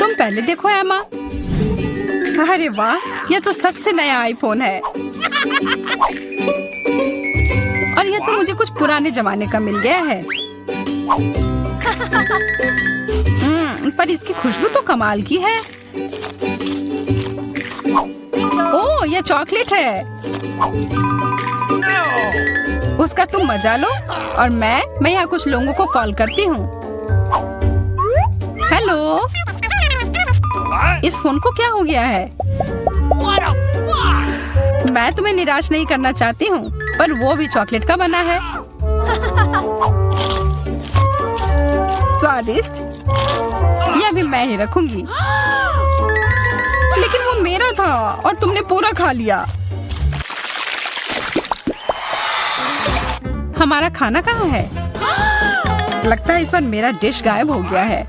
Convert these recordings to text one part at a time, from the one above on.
तुम पहले देखो एमा। अरे वाह, यह तो सबसे नया आईफोन है। और यह तो मुझे कुछ पुराने जमाने का मिल गया है। पर इसकी खुशबू तो कमाल की है। ओह, यह चॉकलेट है। उसका तुम मजा लो और मैं यहाँ कुछ लोगों को कॉल करती हूँ। हेलो, इस फोन को क्या हो गया है? मैं तुम्हें निराश नहीं करना चाहती हूँ, पर वो भी चॉकलेट का बना है। स्वादिष्ट। यह भी मैं ही रखूंगी। लेकिन वो मेरा था और तुमने पूरा खा लिया। हमारा खाना कहाँ है? लगता है इस बार मेरा डिश गायब हो गया है।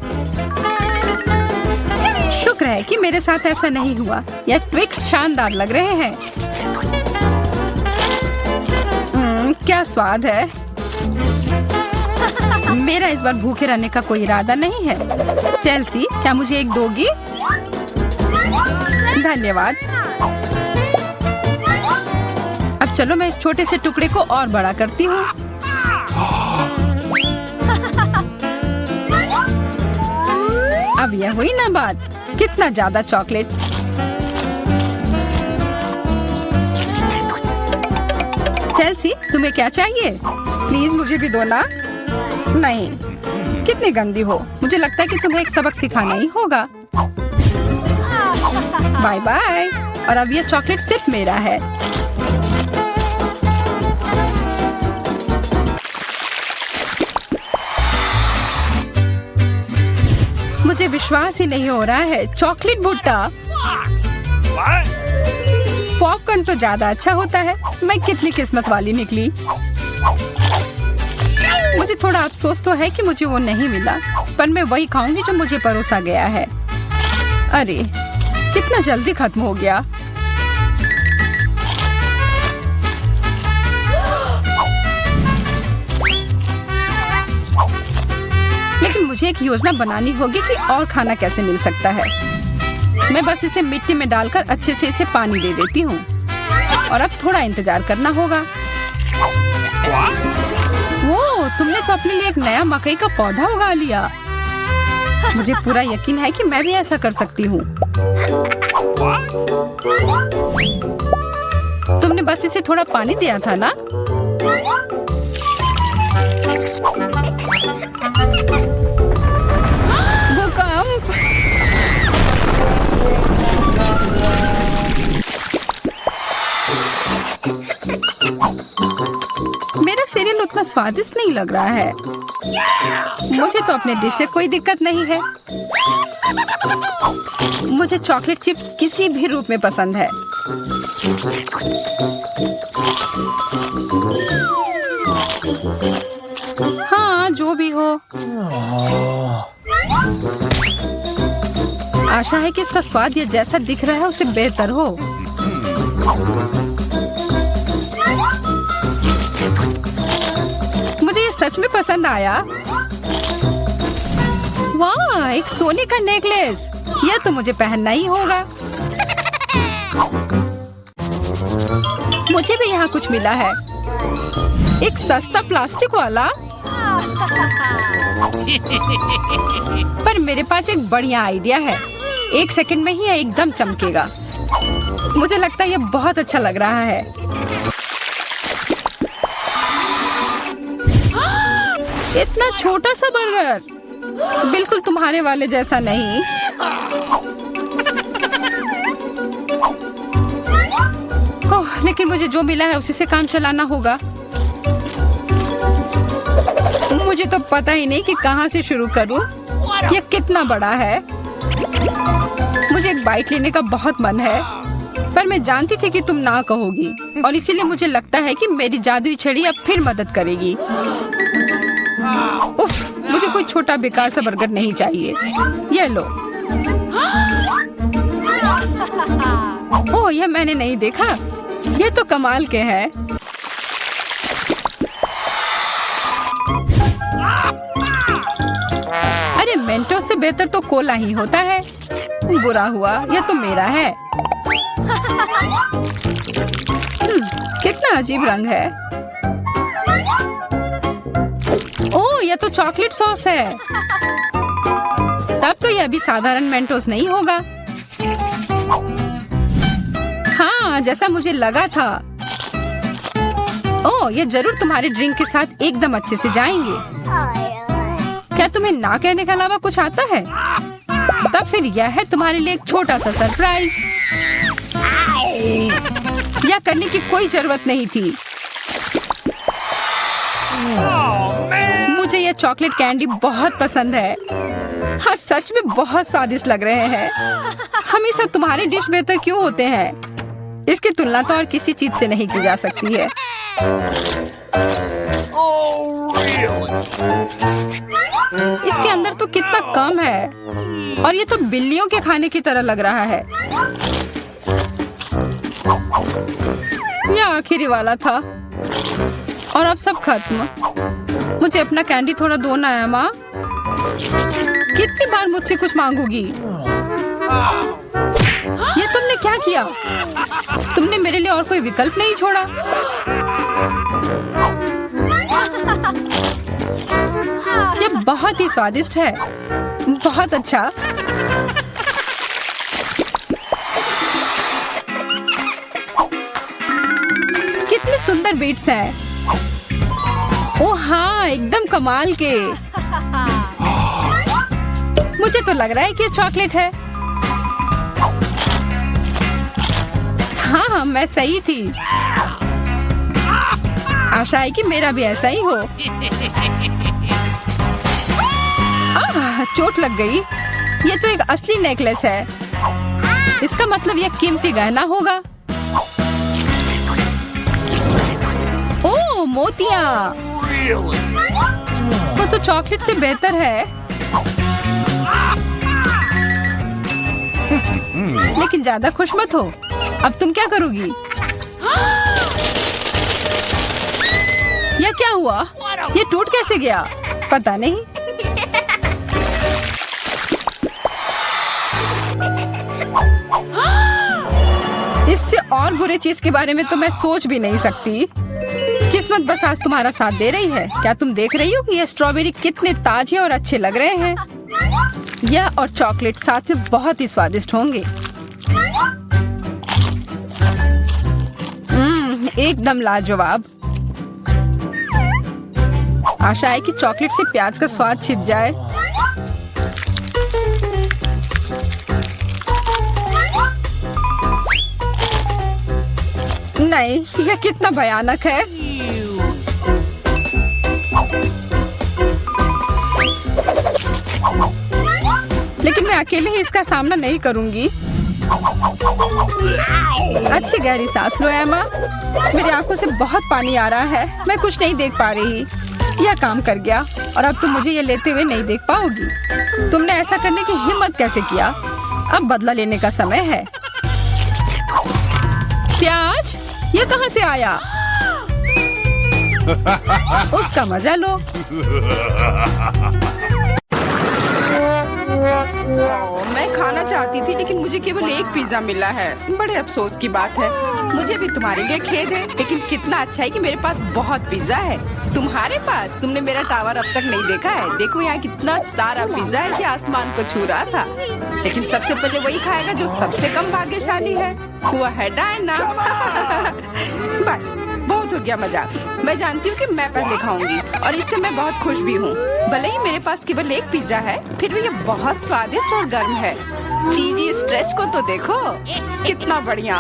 शुक्र है कि मेरे साथ ऐसा नहीं हुआ। यह ट्विक्स शानदार लग रहे हैं। क्या स्वाद है। मेरा इस बार भूखे रहने का कोई इरादा नहीं है। चेल्सी, क्या मुझे एक दोगी? धन्यवाद। अब चलो मैं इस छोटे से टुकड़े को और बड़ा करती हूँ। अब यह हुई ना बात। कितना ज्यादा चॉकलेट। चेल्सी, तुम्हें क्या चाहिए? प्लीज मुझे भी दो ना। नहीं, कितनी गंदी हो। मुझे लगता है कि तुम्हें एक सबक सिखाना ही होगा। Bye bye. और अब यह चॉकलेट सिर्फ मेरा है। मुझे विश्वास ही नहीं हो रहा है। चॉकलेट भुट्टा। पॉपकॉर्न तो ज्यादा अच्छा होता है। मैं कितनी किस्मत वाली निकली। मुझे थोड़ा अफसोस तो है कि मुझे वो नहीं मिला, पर मैं वही खाऊंगी जो मुझे परोसा गया है। अरे, कितना जल्दी खत्म हो गया। लेकिन मुझे एक योजना बनानी होगी कि और खाना कैसे मिल सकता है। मैं बस इसे मिट्टी में डालकर अच्छे से इसे पानी दे देती हूँ। और अब थोड़ा इंतजार करना होगा। वो, तुमने तो अपने लिए एक नया मकई का पौधा उगा लिया। मुझे पूरा यकीन है कि मैं भी ऐसा कर सकती हूँ। तुमने बस इसे थोड़ा पानी दिया था ना? भूकंप। मेरा सीरियल उतना स्वादिष्ट नहीं लग रहा है। मुझे तो अपने डिश से कोई दिक्कत नहीं है। मुझे चॉकलेट चिप्स किसी भी रूप में पसंद है। हाँ, जो भी हो। आशा है कि इसका स्वाद ये जैसा दिख रहा है उससे बेहतर हो। मुझे ये सच में पसंद आया। वाह, एक सोने का नेकलेस। यह तो मुझे पहनना ही होगा। मुझे भी यहाँ कुछ मिला है। एक सस्ता प्लास्टिक वाला। पर मेरे पास एक बढ़िया आइडिया है। 1 सेकंड में ही यह एकदम चमकेगा। मुझे लगता है यह बहुत अच्छा लग रहा है। इतना छोटा सा बर्गर, बिल्कुल तुम्हारे वाले जैसा नहीं। ओह, लेकिन मुझे जो मिला है उसी से काम चलाना होगा। मुझे तो पता ही नहीं कि कहाँ से शुरू करूं। यह कितना बड़ा है। मुझे एक बाइट लेने का बहुत मन है, पर मैं जानती थी कि तुम ना कहोगी, और इसीलिए मुझे लगता है कि मेरी जादुई छड़ी अब फिर मदद करेगी। उफ, मुझे कोई छोटा बेकार सा बर्गर नहीं चाहिए। ये लो। ओह, यह मैंने नहीं देखा। ये तो कमाल के हैं। अरे मेंटोस से बेहतर तो कोला ही होता है। बुरा हुआ, यह तो मेरा है। कितना अजीब रंग है। ओह, यह तो चॉकलेट सॉस है। तब तो यह भी साधारण मेंटोस नहीं होगा। हाँ, जैसा मुझे लगा था। ओह, ये जरूर तुम्हारे ड्रिंक के साथ एकदम अच्छे से जाएंगे। क्या तुम्हें ना कहने के अलावा कुछ आता है? तब फिर यह है तुम्हारे लिए एक छोटा सा सरप्राइज। यह करने की कोई जरूरत नहीं थी। मुझे यह चॉकलेट कैंडी बहुत पसंद है। हाँ, सच में बहुत स्वादिष्ट लग रहे हैं। हमेशा तुम्हारे डिश बेहतर क्यों होते हैं? इसकी तुलना तो और किसी चीज से नहीं की जा सकती है। इसके अंदर तो कितना कम है और ये तो बिल्लियों के खाने की तरह लग रहा है। यह आखिरी वाला था और अब सब खत्म। मुझे अपना कैंडी थोड़ा दो ना है माँ। कितनी बार मुझसे कुछ मांगोगी? ये तुमने क्या किया? तुमने मेरे लिए और कोई विकल्प नहीं छोड़ा। ये बहुत ही स्वादिष्ट है। बहुत अच्छा। कितने सुंदर बीट्स हैं। ओह हाँ, एकदम कमाल के। मुझे तो लग रहा है कि ये चॉकलेट है। हाँ, मैं सही थी। आशा है कि मेरा भी ऐसा ही हो। चोट लग गई। ये तो एक असली नेकलेस है। इसका मतलब यह कीमती गहना होगा। ओह, मोतियाँ। वो तो चॉकलेट से बेहतर है। लेकिन ज्यादा खुश मत हो। अब तुम क्या करोगी? यह क्या हुआ? ये टूट कैसे गया? पता नहीं। इससे और बुरे चीज के बारे में तो मैं सोच भी नहीं सकती। किस्मत बस आज तुम्हारा साथ दे रही है। क्या तुम देख रही हो कि ये स्ट्रॉबेरी कितने ताजे और अच्छे लग रहे हैं? यह और चॉकलेट साथ में बहुत ही स्वादिष्ट होंगे। एकदम लाजवाब। आशा है कि चॉकलेट से प्याज का स्वाद छिप जाए। नहीं, यह कितना भयानक है। लेकिन मैं अकेले ही इसका सामना नहीं करूंगी। अच्छी गहरी सांस लो एमा। मेरी आंखों से बहुत पानी आ रहा है। मैं कुछ नहीं देख पा रही। यह काम कर गया और अब तुम मुझे ये लेते हुए नहीं देख पाओगी। तुमने ऐसा करने की हिम्मत कैसे किया? अब बदला लेने का समय है। प्याज, ये कहाँ से आया? उसका मजा लो। मैं खाना चाहती थी लेकिन मुझे केवल एक पिज्जा मिला है। बड़े अफसोस की बात है। मुझे भी तुम्हारे लिए खेद है, लेकिन कितना अच्छा है कि मेरे पास बहुत पिज्जा है। तुम्हारे पास? तुमने मेरा टावर अब तक नहीं देखा है। देखो यहाँ कितना सारा पिज्जा है कि आसमान को छू रहा था। लेकिन सबसे पहले वही खाएगा जो सबसे कम भाग्यशाली है। वो है डायना। बस बहुत हो गया मजाक। मैं जानती हूँ कि मैं पहले खाऊंगी और इससे मैं बहुत खुश भी हूँ। भले ही मेरे पास केवल एक पिज्जा है, फिर भी ये बहुत स्वादिष्ट और गर्म है। चीजी स्ट्रेच को तो देखो, कितना बढ़िया,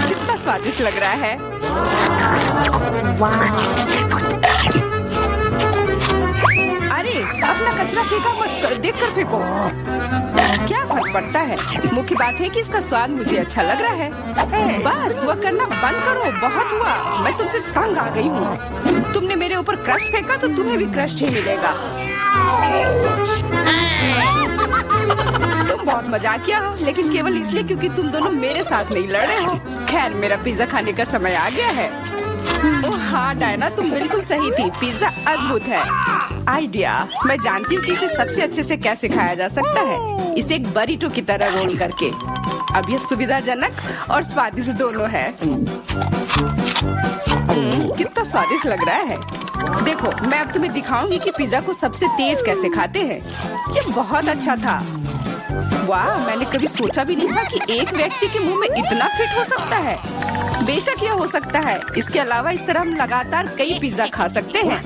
कितना स्वादिष्ट लग रहा है। अरे अपना कचरा फेंका मत, देख कर फेंको। क्या फर्क पड़ता है? मुख्य बात है कि इसका स्वाद मुझे अच्छा लग रहा है। बस वह करना बंद करो, बहुत हुआ। मैं तुमसे तंग आ गई हूँ। तुमने मेरे ऊपर क्रस्ट फेंका तो तुम्हें भी क्रस्ट ही मिलेगा। तुम बहुत मजाकिया हो, लेकिन केवल इसलिए क्योंकि तुम दोनों मेरे साथ नहीं लड़े हो। खैर, मेरा पिज्जा खाने का समय आ गया है। ओह हाँ डायना, तुम बिल्कुल सही थी। पिज्जा अद्भुत है। आइडिया, मैं जानती हूँ कि इसे सबसे अच्छे से कैसे खाया जा सकता है। इसे एक बरीटो की तरह रोल करके। अब ये सुविधाजनक और स्वादिष्ट दोनों है। कितना स्वादिष्ट लग रहा है। देखो, मैं अब तुम्हें दिखाऊंगी कि पिज्जा को सबसे तेज कैसे खाते हैं। ये बहुत अच्छा था। वाह, मैंने कभी सोचा भी नहीं था कि एक व्यक्ति के मुंह में इतना फिट हो सकता है। बेशक यह हो सकता है। इसके अलावा इस तरह हम लगातार कई पिज्जा खा सकते हैं।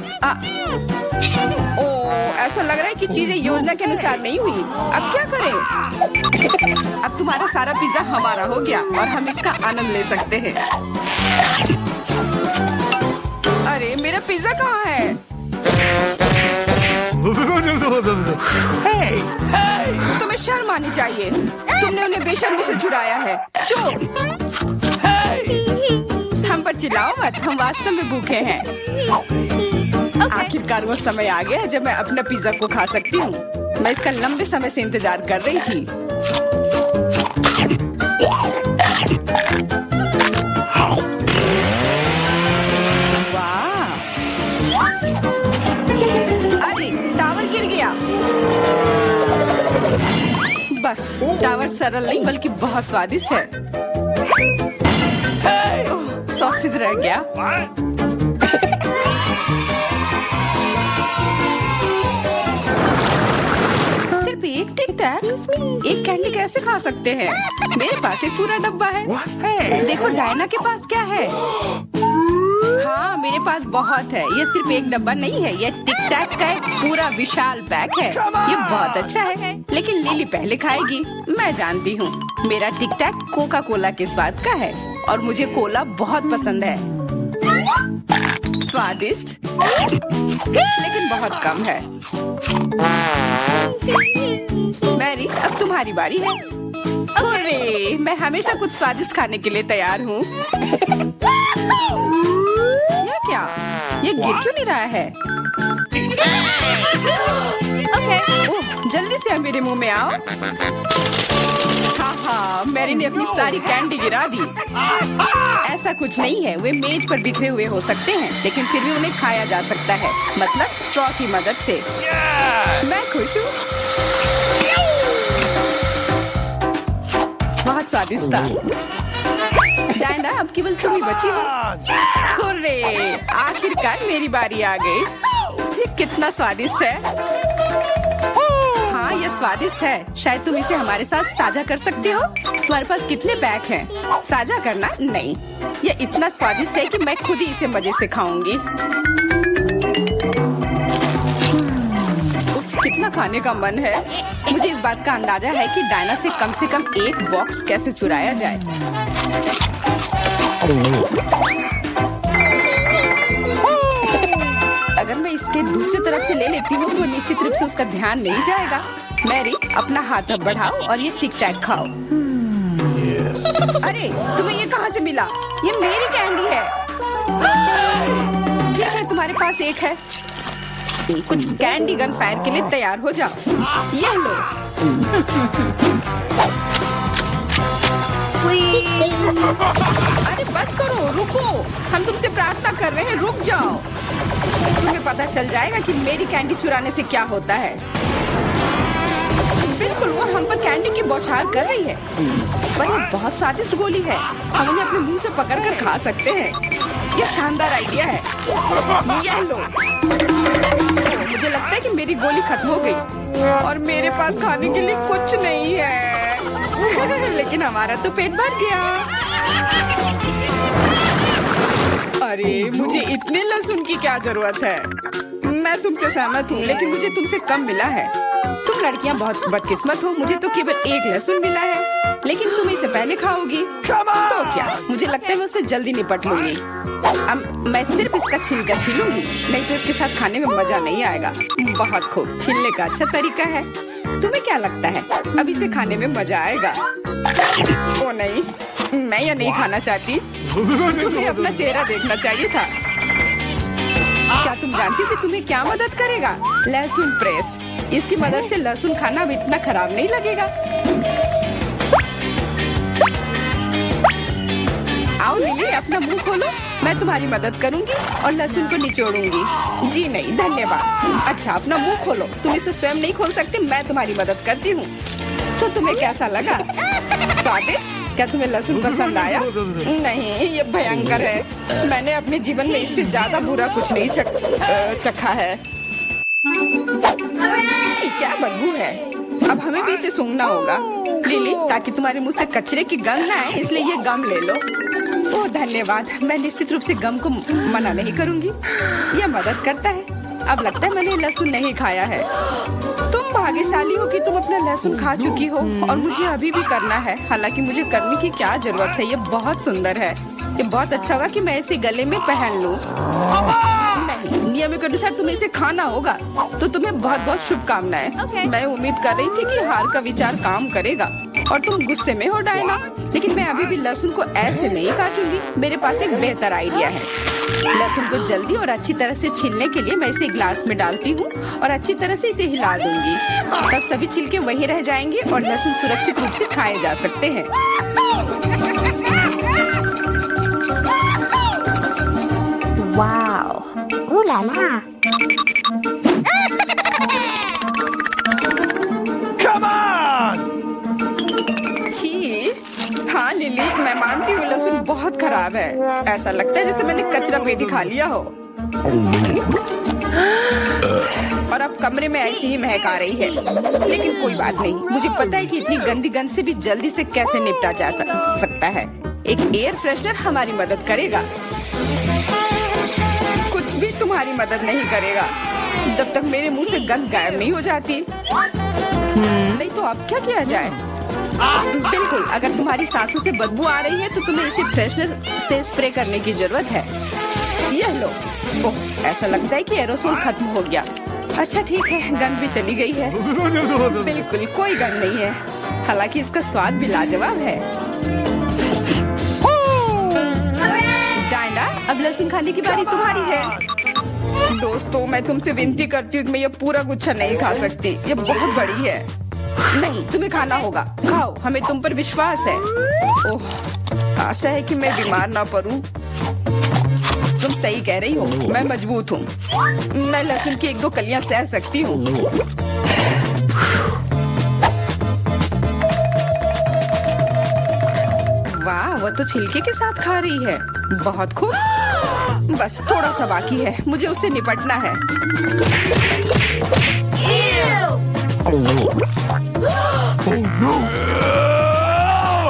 ऐसा लग रहा है कि चीजें योजना के अनुसार नहीं हुई। अब क्या करें? अब तुम्हारा सारा पिज्जा हमारा हो गया और हम इसका आनंद ले सकते हैं। अरे, मेरा पिज्जा कहाँ है? तुम्हें शर्म आनी चाहिए। तुमने उन्हें बेशर्मी से छुड़ाया है। चोर! हम पर चिल्लाओ मत, हम वास्तव में भूखे हैं। आखिरकार वो समय आ गया है जब मैं अपना पिज्जा को खा सकती हूँ। मैं इसका लंबे समय से इंतजार कर रही थी। वाह! अरे, टावर गिर गया। बस, टावर सरल नहीं बल्कि बहुत स्वादिष्ट है। सॉसेज रह गया। सिर्फ एक टिक टैक, एक कैंडी कैसे खा सकते हैं? मेरे पास एक पूरा डब्बा है। देखो डायना के पास क्या है। हाँ, मेरे पास बहुत है। ये सिर्फ एक डब्बा नहीं है, ये टिक टैक का एक पूरा विशाल पैक है। ये बहुत अच्छा है, लेकिन लिली पहले खाएगी। मैं जानती हूँ। मेरा टिक टैक कोका कोला के स्वाद का है और मुझे कोला बहुत पसंद है। स्वादिष्ट, लेकिन बहुत कम है। मैरी, अब तुम्हारी बारी है। अरे, मैं हमेशा कुछ स्वादिष्ट खाने के लिए तैयार हूँ। यह क्या? ये गिर क्यों नहीं रहा है? ओह, जल्दी से मेरे मुंह में आओ। हाँ, मैरी ने अपनी सारी कैंडी गिरा दी। ऐसा कुछ नहीं है, वे मेज पर बिखरे हुए हो सकते हैं, लेकिन फिर भी उन्हें खाया जा सकता है, मतलब स्ट्रॉ की मदद से। मैं खुश हूँ। बहुत स्वादिष्ट था। डायना, अब केवल तुम ही बची हो। हुर्रे! आखिरकार मेरी बारी आ गई। ये कितना स्वादिष्ट है। हाँ, ये स्वादिष्ट है। शायद तुम इसे हमारे साथ साझा कर सकते हो। तुम्हारे पास कितने पैक हैं? साझा करना नहीं। ये इतना स्वादिष्ट है कि मैं खुद ही इसे मजे से खाऊंगी। कितना खाने का मन है। मुझे इस बात का अंदाजा है कि डायना से कम एक बॉक्स कैसे चुराया जाए। अगर मैं इसके दूसरी तरफ से ले लेती हूँ तो निश्चित रूप से उसका ध्यान नहीं जाएगा। मैरी, अपना हाथ अब बढ़ाओ और ये टिक टैक खाओ। अरे, तुम्हें ये कहाँ से मिला? ये मेरी कैंडी है। ठीक है, तुम्हारे पास एक है। कुछ कैंडी गन फायर के लिए तैयार हो जाओ। ये लो। अरे बस करो, रुको। हम तुमसे प्रार्थना कर रहे हैं, रुक जाओ। तुम्हें पता चल जाएगा कि मेरी कैंडी चुराने से क्या होता है। बिल्कुल, वो हम पर कैंडी की बौछार कर रही है। पर ये बहुत स्वादिष्ट गोली है। हम उन्हें अपने मुंह से पकड़कर खा सकते हैं। ये शानदार आइडिया है। ये लो। मुझे लगता है कि मेरी गोली खत्म हो गई और मेरे पास खाने के लिए कुछ नहीं है। लेकिन हमारा तो पेट भर गया। अरे, मुझे इतने लहसुन की क्या जरूरत है? मैं तुमसे सहमत हूँ, लेकिन मुझे तुमसे कम मिला है। तुम लड़कियाँ बहुत बदकिस्मत हो। मुझे तो केवल एक लहसुन मिला है, लेकिन तुम इसे पहले खाओगी तो क्या? मुझे लगता है मैं उससे जल्दी निपट लूंगी। अब मैं सिर्फ इसका छिलका छीलूंगी, नहीं तो इसके साथ खाने में मजा नहीं आएगा। बहुत खूब, छीलने का अच्छा तरीका है। तुम्हें क्या लगता है अब इसे खाने में मजा आएगा? ओ नहीं, मैं यह नहीं खाना चाहती। तुम्हें अपना चेहरा देखना चाहिए था। क्या तुम जानती हो कि तुम्हें क्या मदद करेगा? लहसुन प्रेस। इसकी मदद से लहसुन खाना अब इतना खराब नहीं लगेगा। आओ लिली, अपना मुंह खोलो, मैं तुम्हारी मदद करूंगी और लहसुन को निचोड़ूंगी। जी नहीं धन्यवाद। अच्छा अपना मुंह खोलो, तुम इसे स्वयं नहीं खोल सकते, मैं तुम्हारी मदद करती हूँ। तो तुम्हें कैसा लगा? स्वादिष्ट? क्या तुम्हें लहसुन पसंद आया? नहीं, ये भयंकर है। मैंने अपने जीवन में इससे ज्यादा बुरा कुछ नहीं चखा है। क्या बदबू है। अब हमें भी इसे सूंघना होगा लिली, ताकि तुम्हारे मुंह से कचरे की गंध ना आए, इसलिए ये गम ले लो। ओह धन्यवाद, मैं निश्चित रूप से गम को मना नहीं करूंगी, यह मदद करता है। अब लगता है मैंने लहसुन नहीं खाया है। तुम भाग्यशाली हो कि तुम अपना लहसुन खा चुकी हो और मुझे अभी भी करना है। हालांकि मुझे करने की क्या जरूरत है, ये बहुत सुंदर है। ये बहुत अच्छा होगा कि मैं इसे गले में पहन लूं। नहीं, नियम के अनुसार तुम्हें इसे खाना होगा। तो तुम्हें बहुत बहुत शुभकामनाएं। मैं उम्मीद कर रही थी कि हार का विचार काम करेगा और तुम गुस्से में हो डायना, लेकिन मैं अभी भी लहसुन को ऐसे नहीं काटूंगी। मेरे पास एक बेहतर आइडिया है। लहसुन को जल्दी और अच्छी तरह से छीलने के लिए मैं इसे ग्लास में डालती हूँ और अच्छी तरह से इसे हिला दूंगी। तब सभी छिलके वहीं रह जाएंगे और लहसुन सुरक्षित रूप से खाए जा सकते हैं। Wow, ooh la la। हाँ लिली, मैं मानती हूँ लहसुन बहुत खराब है। ऐसा लगता है जैसे मैंने कचरा पेटी खा लिया हो। और अब कमरे में ऐसी ही महक आ रही है, लेकिन कोई बात नहीं। मुझे पता है कि इतनी गंदी गंध से भी जल्दी से कैसे निपटा जा सकता है। एक एयर फ्रेशनर हमारी मदद करेगा। कुछ भी तुम्हारी मदद नहीं करेगा जब तक मेरे मुंह से गंध गायब नहीं हो जाती। नहीं तो अब क्या किया जाए? बिल्कुल, अगर तुम्हारी सांसों से बदबू आ रही है तो तुम्हें इसे फ्रेशनर से स्प्रे करने की जरूरत है। यह लो। ओह, ऐसा लगता है कि एरोसोल खत्म हो गया। अच्छा ठीक है, गंध भी चली गई है। बिल्कुल कोई गंध नहीं है, हालांकि इसका स्वाद भी लाजवाब है। डायना, अब लहसुन खाने की बारी तुम्हारी है। दोस्तों, मैं तुमसे विनती करती हूँ कि मैं ये पूरा गुच्छा नहीं खा सकती, ये बहुत बड़ी है। नहीं, तुम्हें खाना होगा, खाओ, हमें तुम पर विश्वास है। ओह, आशा है कि मैं बीमार ना पड़ूं। तुम सही कह रही हो, मैं मजबूत हूँ। मैं लहसुन की 1-2 कलियां सह सकती हूँ। वाह, वो तो छिलके के साथ खा रही है। बहुत खूब। बस थोड़ा सा बाकी है, मुझे उससे निपटना है।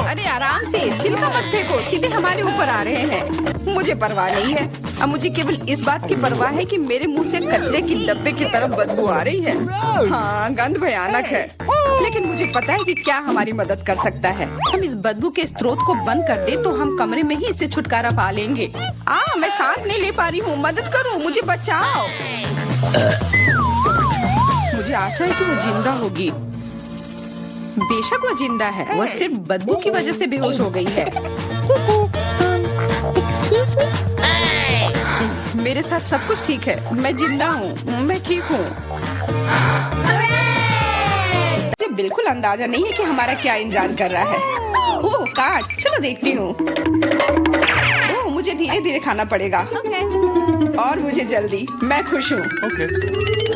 अरे आराम से, छिलका मत फेंको, सीधे हमारे ऊपर आ रहे हैं। मुझे परवाह नहीं है। अब मुझे केवल इस बात की परवाह है कि मेरे मुंह से कचरे की डब्बे की तरफ बदबू आ रही है। हाँ, गंध भयानक है, लेकिन मुझे पता है कि क्या हमारी मदद कर सकता है। हम इस बदबू के स्रोत को बंद कर दे तो हम कमरे में ही इससे छुटकारा पा लेंगे। मैं सांस नहीं ले पा रही हूँ, मदद करो, मुझे बचाओ। मुझे आशा है कि वो जिंदा होगी। बेशक वो जिंदा है, वह सिर्फ बदबू की वजह से बेहोश हो गई है। मेरे साथ सब कुछ ठीक है, मैं जिंदा हूँ, मैं ठीक हूँ। मुझे बिल्कुल अंदाजा नहीं है कि हमारा क्या इंतजार कर रहा है। ओह कार्ड्स, चलो देखती हूँ। ओह, मुझे धीरे धीरे खाना पड़ेगा। और मुझे जल्दी, मैं खुश हूँ।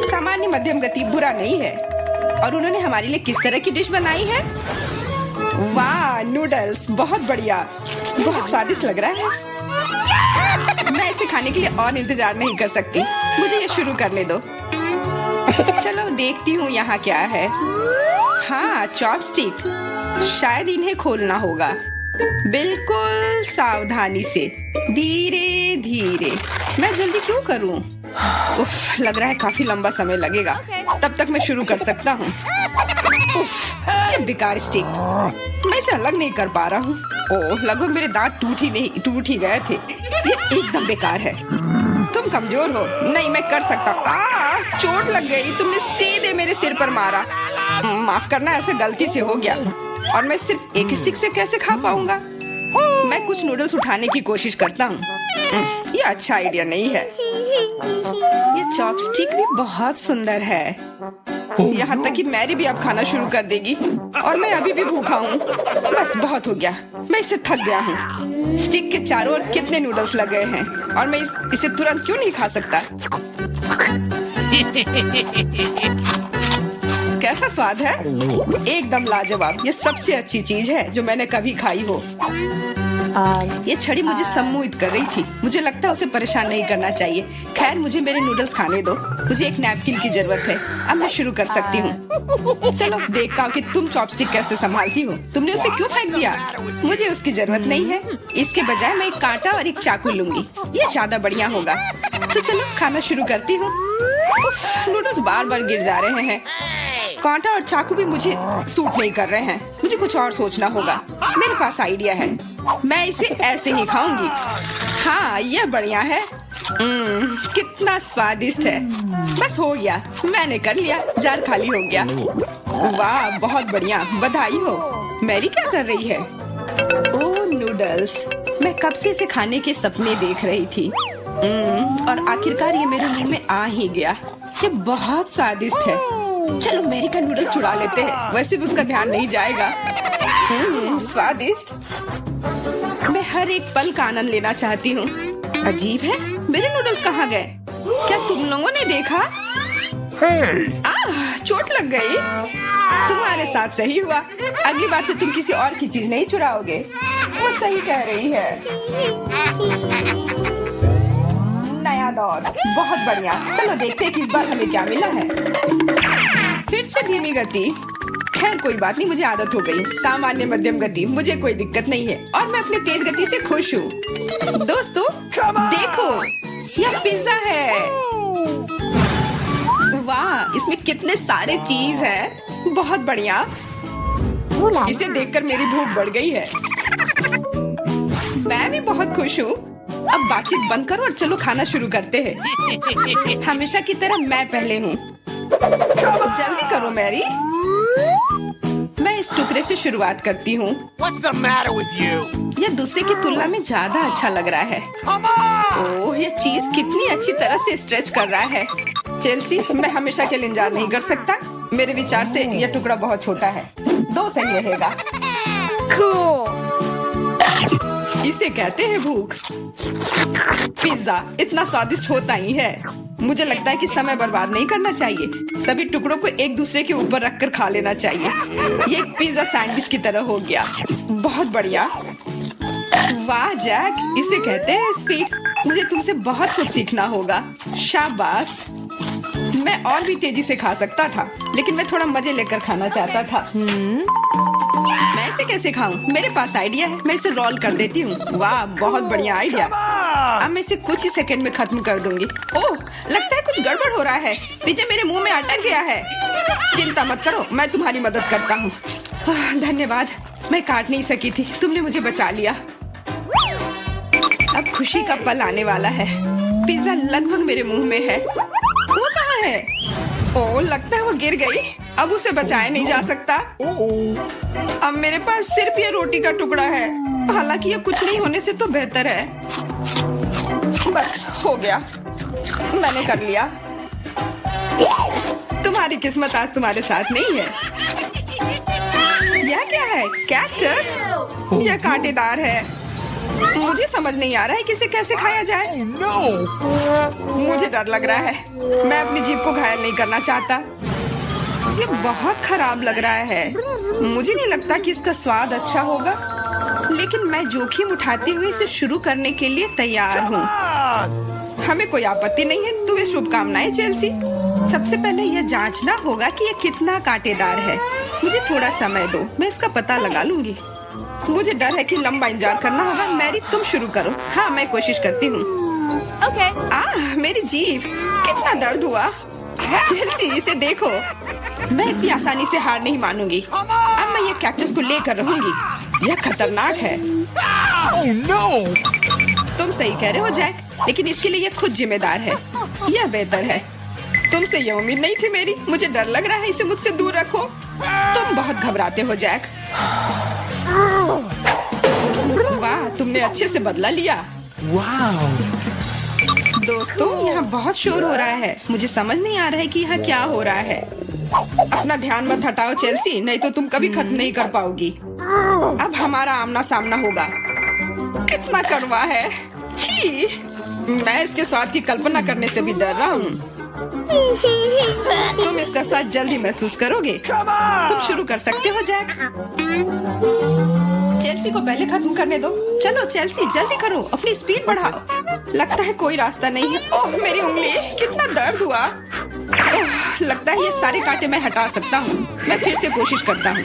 सामान्य मध्यम गति बुरा नहीं है। और उन्होंने हमारे लिए किस तरह की डिश बनाई है? वाह, नूडल्स, बहुत बढ़िया, बहुत स्वादिष्ट लग रहा है। मैं इसे खाने के लिए और इंतजार नहीं कर सकती, मुझे ये शुरू करने दो। चलो देखती हूँ यहाँ क्या है। हाँ, चॉपस्टिक, शायद इन्हें खोलना होगा। बिल्कुल सावधानी से, धीरे धीरे। मैं जल्दी क्यों करूँ? उफ, लग रहा है काफी लंबा समय लगेगा। तब तक मैं शुरू कर सकता हूँ। उफ, ये बेकार स्टिक, मैं इसे अलग नहीं कर पा रहा हूँ। ओह, लगभग मेरे दांत टूट ही गए थे। ये एकदम बेकार है। तुम कमजोर हो। नहीं, मैं कर सकता हूँ। चोट लग गई, तुमने सीधे मेरे सिर पर मारा। माफ करना, ऐसे गलती से हो गया। और मैं सिर्फ एक स्टिक से कैसे खा पाऊंगा? मैं कुछ नूडल्स उठाने की कोशिश करता हूँ। ये अच्छा आइडिया नहीं है। ये चॉपस्टिक भी बहुत सुंदर है। यहाँ तक कि मैरी भी अब खाना शुरू कर देगी और मैं अभी भी भूखा हूँ। बस बहुत हो गया, मैं इससे थक गया हूँ। स्टिक के चारों ओर कितने नूडल्स लग गए हैं और मैं इसे तुरंत क्यों नहीं खा सकता? कैसा स्वाद है? एकदम लाजवाब। ये सबसे अच्छी चीज है जो मैंने कभी खाई हो। ये छड़ी मुझे सम्मोहित कर रही थी। मुझे लगता है उसे परेशान नहीं करना चाहिए। खैर, मुझे मेरे नूडल्स खाने दो। मुझे एक नैपकिन की जरूरत है। अब मैं शुरू कर सकती हूँ। चलो देखता हूँ कि तुम चॉपस्टिक कैसे संभालती हो। तुमने उसे क्यों फेंक दिया? मुझे उसकी जरूरत नहीं है। इसके बजाय मैं एक कांटा और एक चाकू लूंगी। ये ज्यादा बढ़िया होगा। तो चलो खाना शुरू करती हूँ। नूडल्स बार बार गिर जा रहे हैं। कांटा और चाकू भी मुझे सूट नहीं कर रहे हैं। मुझे कुछ और सोचना होगा। मेरे पास आइडिया है। मैं इसे ऐसे ही खाऊंगी। हाँ, यह बढ़िया है। कितना स्वादिष्ट है। बस हो गया, मैंने कर लिया। जार खाली हो गया। वाह, बहुत बढ़िया, बधाई हो। मैरी क्या कर रही है? ओह, नूडल्स। मैं कब से इसे खाने के सपने देख रही थी। और आखिरकार ये मेरे मुंह में आ ही गया। ये बहुत स्वादिष्ट है। चलो मैरी का नूडल्स चुरा लेते हैं। वैसे भी उसका ध्यान नहीं जाएगा। स्वादिष्ट। मैं हर एक पल का आनंद लेना चाहती हूँ। अजीब है, मेरे नूडल्स कहाँ गए? क्या तुम लोगों ने देखा? चोट लग गई। तुम्हारे साथ सही हुआ। अगली बार से तुम किसी और की चीज नहीं चुराओगे। वो सही कह रही है। नया दौर, बहुत बढ़िया। चलो देखते हैं कि इस बार हमें क्या मिला है। फिर से धीमी गति। खैर कोई बात नहीं, मुझे आदत हो गई। सामान्य मध्यम गति, मुझे कोई दिक्कत नहीं है और मैं अपनी तेज गति से खुश हूँ। दोस्तों देखो, यह पिज्जा है। वाह, इसमें कितने सारे चीज हैं। बहुत बढ़िया। इसे देखकर मेरी भूख बढ़ गई है। मैं भी बहुत खुश हूँ। अब बातचीत बंद करो और चलो खाना शुरू करते हैं। हमेशा की तरह मैं पहले हूँ। जल्दी करो मैरी। मैं इस टुकड़े से शुरुआत करती हूँ। यह दूसरे की तुलना में ज्यादा अच्छा लग रहा है। ओह, यह चीज कितनी अच्छी तरह से स्ट्रेच कर रहा है। चेल्सी, मैं हमेशा के लिए इंतजार नहीं कर सकता। मेरे विचार से यह टुकड़ा बहुत छोटा है। 2 सही रहेगा। इसे कहते हैं भूख। पिज्जा इतना स्वादिष्ट होता ही है। मुझे लगता है कि समय बर्बाद नहीं करना चाहिए। सभी टुकड़ों को एक दूसरे के ऊपर रखकर खा लेना चाहिए। ये एक पिज्जा सैंडविच की तरह हो गया। बहुत बढ़िया। वाह जैक, इसे कहते हैं स्पीड। मुझे तुमसे बहुत कुछ सीखना होगा। शाबाश। मैं और भी तेजी से खा सकता था, लेकिन मैं थोड़ा मजे लेकर खाना चाहता था। मैं इसे कैसे खाऊं? मेरे पास आइडिया है। मैं इसे रोल कर देती हूँ। वाह, बहुत बढ़िया आइडिया। अब मैं इसे कुछ ही सेकंड में खत्म कर दूंगी। ओह, लगता है कुछ गड़बड़ हो रहा है। पिज्जा मेरे मुंह में अटक गया है। चिंता मत करो, मैं तुम्हारी मदद करता हूँ। धन्यवाद। मैं काट नहीं सकी थी, तुमने मुझे बचा लिया। अब खुशी का पल आने वाला है। पिज्जा लगभग मेरे मुंह में है। वो कहाँ है? ओह, लगता है वो गिर गई। अब उसे बचाया नहीं जा सकता। अब मेरे पास सिर्फ ये रोटी का टुकड़ा है। हालांकि ये कुछ नहीं होने से तो बेहतर है। बस हो गया, मैंने कर लिया। तुम्हारी किस्मत आज तुम्हारे साथ नहीं है। यह क्या है? कैक्टस? यह कांटेदार है। मुझे समझ नहीं आ रहा है कि इसे कैसे खाया जाए। मुझे डर लग रहा है। मैं अपनी जीभ को घायल नहीं करना चाहता। ये बहुत खराब लग रहा है। मुझे नहीं लगता कि इसका स्वाद अच्छा होगा, लेकिन मैं जोखिम उठाते हुए इसे शुरू करने के लिए तैयार हूँ। हमें कोई आपत्ति नहीं है। तुम्हें शुभकामनाएं चेल्सी। सबसे पहले यह जांचना होगा कि यह कितना कांटेदार है। मुझे थोड़ा समय दो, मैं इसका पता लगा लूंगी। मुझे डर है कि लंबा इंतजार करना होगा। मैरी, तुम शुरू करो। हाँ, मैं कोशिश करती हूँ। मेरी जीभ, कितना दर्द हुआ। चेल्सी, इसे देखो। मैं इतनी आसानी से हार नहीं मानूंगी। अब मैं ये कैक्टस को लेकर रहूंगी। यह खतरनाक है। तुम सही कह रहे हो जैक, लेकिन इसके लिए यह खुद जिम्मेदार है। यह बेहतर है। तुमसे यह उम्मीद नहीं थी मेरी। मुझे डर लग रहा है। इसे मुझसे दूर रखो। तुम बहुत घबराते हो जैक। वाह, तुमने अच्छे से बदला लिया। दोस्तों, यहाँ बहुत शोर हो रहा है। मुझे समझ नहीं आ रहा है कि यहाँ क्या हो रहा है। अपना ध्यान मत हटाओ चेल्सी, नहीं तो तुम कभी खत्म नहीं कर पाओगी। अब हमारा आमना सामना होगा। कितना कड़वा है, छी! मैं इसके स्वाद की कल्पना करने से भी डर रहा हूँ। तुम इसका स्वाद जल्दी महसूस करोगे। तुम शुरू कर सकते हो जैक। चेल्सी को पहले खत्म करने दो। चलो चेल्सी, जल्दी करो, अपनी स्पीड बढ़ाओ। लगता है कोई रास्ता नहीं है। ओह मेरी उंगली, कितना दर्द हुआ। ओह, लगता है ये सारे कांटे मैं हटा सकता हूँ। मैं फिर से कोशिश करता हूँ।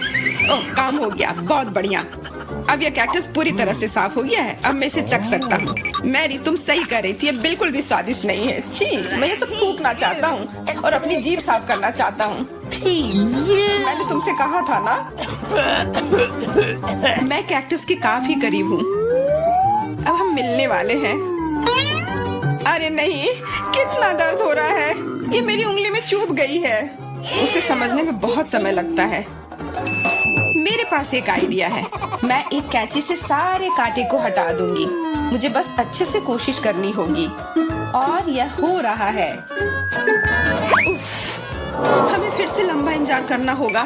ओह, काम हो गया, बहुत बढ़िया। अब यह कैक्टस पूरी तरह से साफ हो गया है। अब मैं इसे चख सकता हूँ। मैरी, तुम सही कर रही थी, ये बिल्कुल भी स्वादिष्ट नहीं है। छी, मैं ये सब थूकना चाहता हूँ और अपनी जीभ साफ करना चाहता हूँ। मैंने तुमसे कहा था ना। मैं कैक्टस के काफी करीब हूँ। अब हम मिलने वाले हैं। अरे नहीं, कितना दर्द हो रहा है। ये मेरी उंगली में चुभ गई है। उसे समझने में बहुत समय लगता है। मेरे पास एक आइडिया है। मैं एक कैंची से सारे कांटे को हटा दूंगी। मुझे बस अच्छे से कोशिश करनी होगी। और यह हो रहा है। उफ, हमें फिर से लंबा इंतजार करना होगा।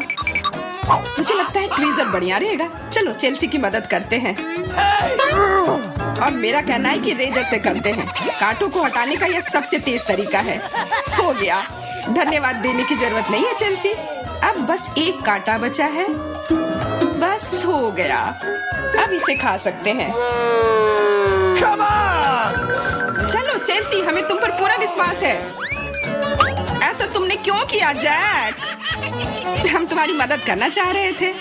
मुझे लगता है ट्वीजर बढ़िया रहेगा। चलो चेल्सी की मदद करते हैं। और मेरा कहना है कि रेजर से करते हैं। कांटों को हटाने का यह सबसे तेज तरीका है। हो गया। धन्यवाद देने की जरूरत नहीं है चेल्सी। अब बस एक कांटा बचा है। बस हो गया। अब इसे खा सकते हैं। चलो चेल्सी, हमें तुम पर पूरा विश्वास है। ऐसा तुमने क्यों किया जैक? हम तुम्हारी मदद करना चाह रहे थे।